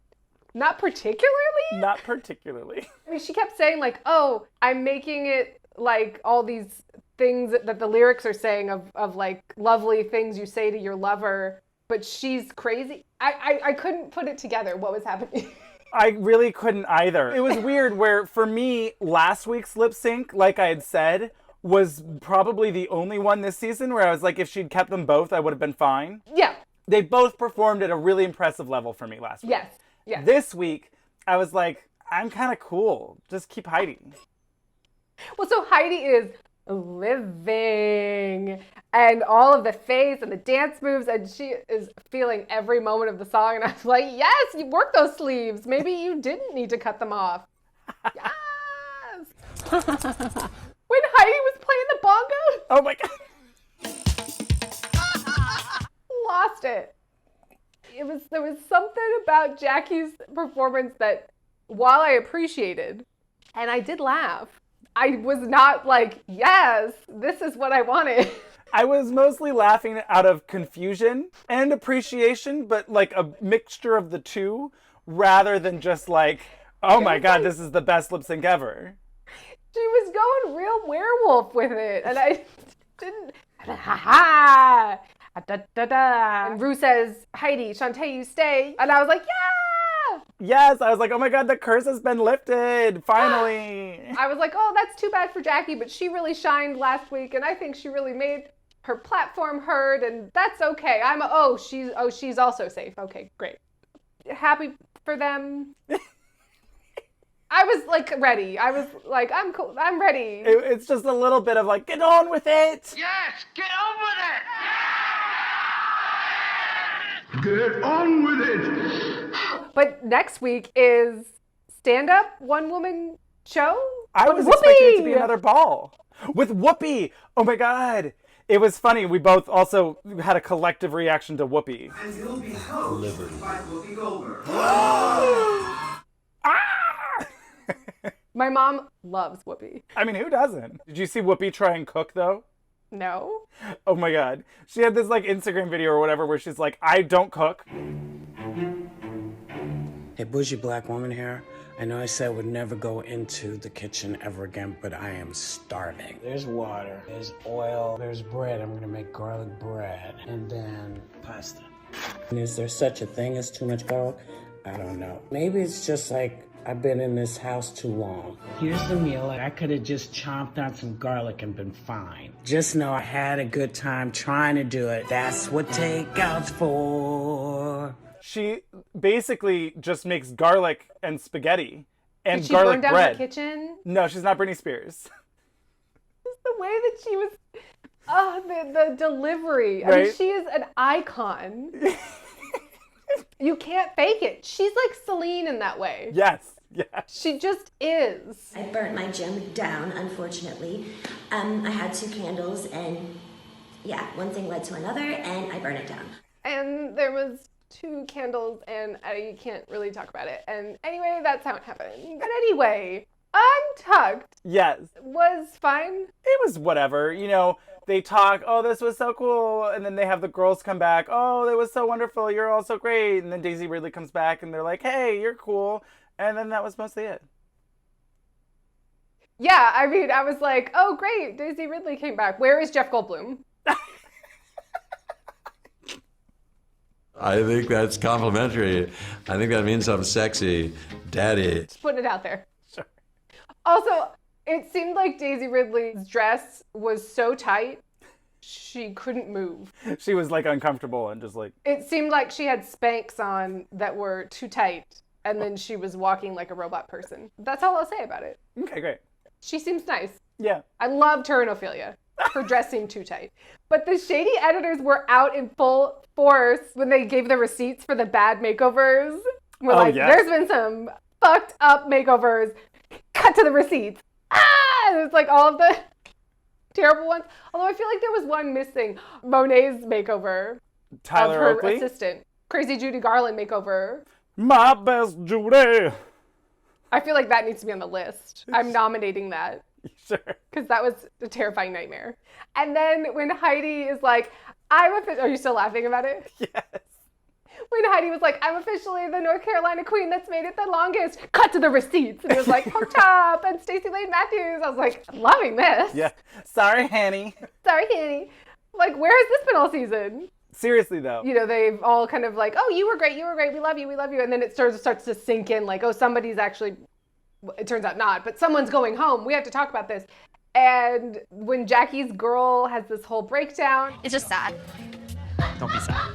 Not particularly. Not particularly. I mean, she kept saying like, oh, I'm making it like all these things that the lyrics are saying of like lovely things you say to your lover, but she's crazy. I couldn't put it together what was happening. I really couldn't either. It was weird where, for me, last week's lip sync, like I had said, was probably the only one this season where I was like, if she'd kept them both, I would have been fine. Yeah. They both performed at a really impressive level for me last week. Yes. Yes. This week, I was like, I'm kind of cool. Just keep hiding. Well, so Heidi is living and all of the face and the dance moves, and she is feeling every moment of the song. And I was like, yes, you worked those sleeves. Maybe you didn't need to cut them off. Yes. When Heidi was playing the bongos. Oh my God. Lost it. There was something about Jackie's performance that while I appreciated, and I did laugh, I was not like, yes, this is what I wanted. I was mostly laughing out of confusion and appreciation, but like a mixture of the two, rather than just like, oh my God, this is the best lip sync ever. She was going real werewolf with it, and I didn't. Ha ha! Da, da, da. And Ru says, Heidi, Shantae, you stay. And I was like, yeah! Yes, I was like, oh my God, the curse has been lifted, finally. I was like, oh, that's too bad for Jackie, but she really shined last week, and I think she really made her platform heard, and that's okay. She's also safe. Okay, great. Happy for them. I was like ready. I was like, I'm cool. I'm ready. It's just a little bit of like, get on with it. Yes, get on with it. Get on with it. But next week is stand-up one-woman show. I was expecting it to be another ball with Whoopi. Oh my God. It was funny. We both also had a collective reaction to Whoopi. And you'll be hosted by Whoopi Goldberg. My mom loves Whoopi. I mean, who doesn't? Did you see Whoopi try and cook, though? No. Oh my God. She had this like Instagram video or whatever where she's like, I don't cook. Hey, bougie black woman here. I know I said I would never go into the kitchen ever again, but I am starving. There's water, there's oil, there's bread. I'm gonna make garlic bread and then pasta. And is there such a thing as too much garlic? I don't know. Maybe it's just like I've been in this house too long. Here's the meal. I could have just chomped on some garlic and been fine. Just know I had a good time trying to do it. That's what takeout's for. She basically just makes garlic and spaghetti and Did she garlic burn down bread. her kitchen? No, she's not Britney Spears. Just the way that she was, the delivery. I Right? mean, she is an icon. You can't fake it. She's like Celine in that way. Yes, yes. She just is. I burnt my gym down, unfortunately. I had 2 candles, and yeah, one thing led to another, and I burned it down. And there was 2 candles, and I can't really talk about it. And anyway, that's how it happened. But anyway, Untucked Yes. was fine. It was whatever. You know, they talk, oh, this was so cool. And then they have the girls come back. Oh, that was so wonderful. You're all so great. And then Daisy Ridley comes back and they're like, hey, you're cool. And then that was mostly it. Yeah, I mean, I was like, oh, great. Daisy Ridley came back. Where is Jeff Goldblum? I think that's complimentary. I think that means I'm sexy. Daddy. Just putting it out there. Sure. Also, it seemed like Daisy Ridley's dress was so tight, she couldn't move. She was like uncomfortable and just like... It seemed like she had Spanx on that were too tight, and then she was walking like a robot person. That's all I'll say about it. Okay, great. She seems nice. Yeah. I loved her and Ophelia. Her dress seemed too tight. But the shady editors were out in full force when they gave the receipts for the bad makeovers. We're like, yes. There's been some fucked up makeovers. Cut to the receipts. And it's like all of the terrible ones. Although I feel like there was one missing. Monet's makeover. Tyler of her Oakley? assistant. Crazy Judy Garland makeover. My best Judy. I feel like that needs to be on the list. I'm nominating that. Sure. Because that was a terrifying nightmare. And then when Heidi is like, are you still laughing about it? Yes. When Heidi was like, I'm officially the North Carolina queen that's made it the longest. Cut to the receipts. And it was like, Pork Chop and Stacey Lane Matthews. I was like, I'm loving this. Yeah. Sorry, Hanny. Sorry, Hanny. Like, where has this been all season? Seriously, though. You know, they've all kind of like, oh, you were great. We love you. And then it starts to sink in like, oh, somebody's actually, it turns out not, but someone's going home. We have to talk about this. And when Jackie's girl has this whole breakdown. It's just sad. Don't be sad.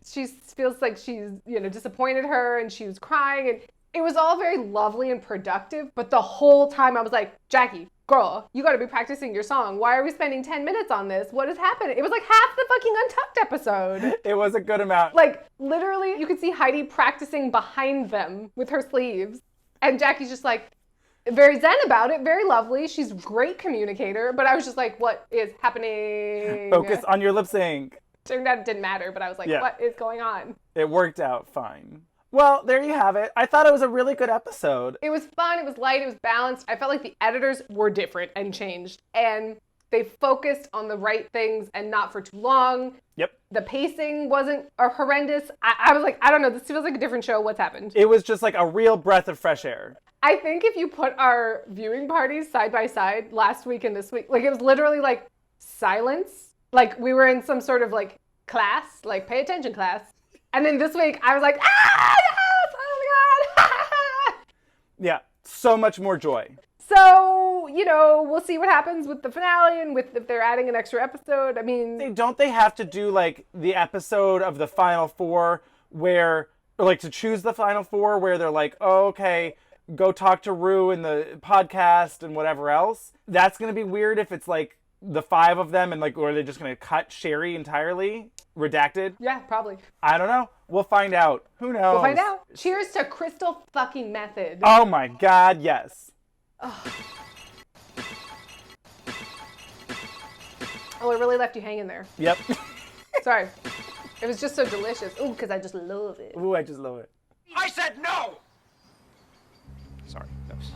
She feels like she's, disappointed her and she was crying. And it was all very lovely and productive. But the whole time I was like, Jackie, girl, you got to be practicing your song. Why are we spending 10 minutes on this? What is happening? It was like half the fucking Untucked episode. It was a good amount. Like, literally, you could see Heidi practicing behind them with her sleeves. And Jackie's just like, very zen about it, very lovely. She's a great communicator. But I was just like, what is happening? Focus on your lip sync. Turned out it didn't matter, but I was like, What is going on? It worked out fine. Well, there you have it. I thought it was a really good episode. It was fun, it was light, it was balanced. I felt like the editors were different and changed. And they focused on the right things and not for too long. Yep. The pacing wasn't horrendous. I was like, I don't know, this feels like a different show. What's happened? It was just like a real breath of fresh air. I think if you put our viewing parties side by side last week and this week, like it was literally like silence. Like we were in some sort of like class, like pay attention class. And then this week I was like, yes, oh my God. Yeah, so much more joy. So, you know, we'll see what happens with the finale and with if they're adding an extra episode. I mean, don't they have to do like the episode of the final four where, or like to choose the final four where they're like, oh, okay, go talk to Ru in the podcast and whatever else? That's going to be weird if it's like the 5 of them and like, or they're just going to cut Sherry entirely, redacted. Yeah, probably. I don't know. We'll find out. Who knows? We'll find out. Cheers to Crystal fucking Method. Oh my God, yes. Oh, it really left you hanging there. Yep. Sorry. It was just so delicious. Ooh, because I just love it. Ooh, I just love it. I said no! Sorry, that was...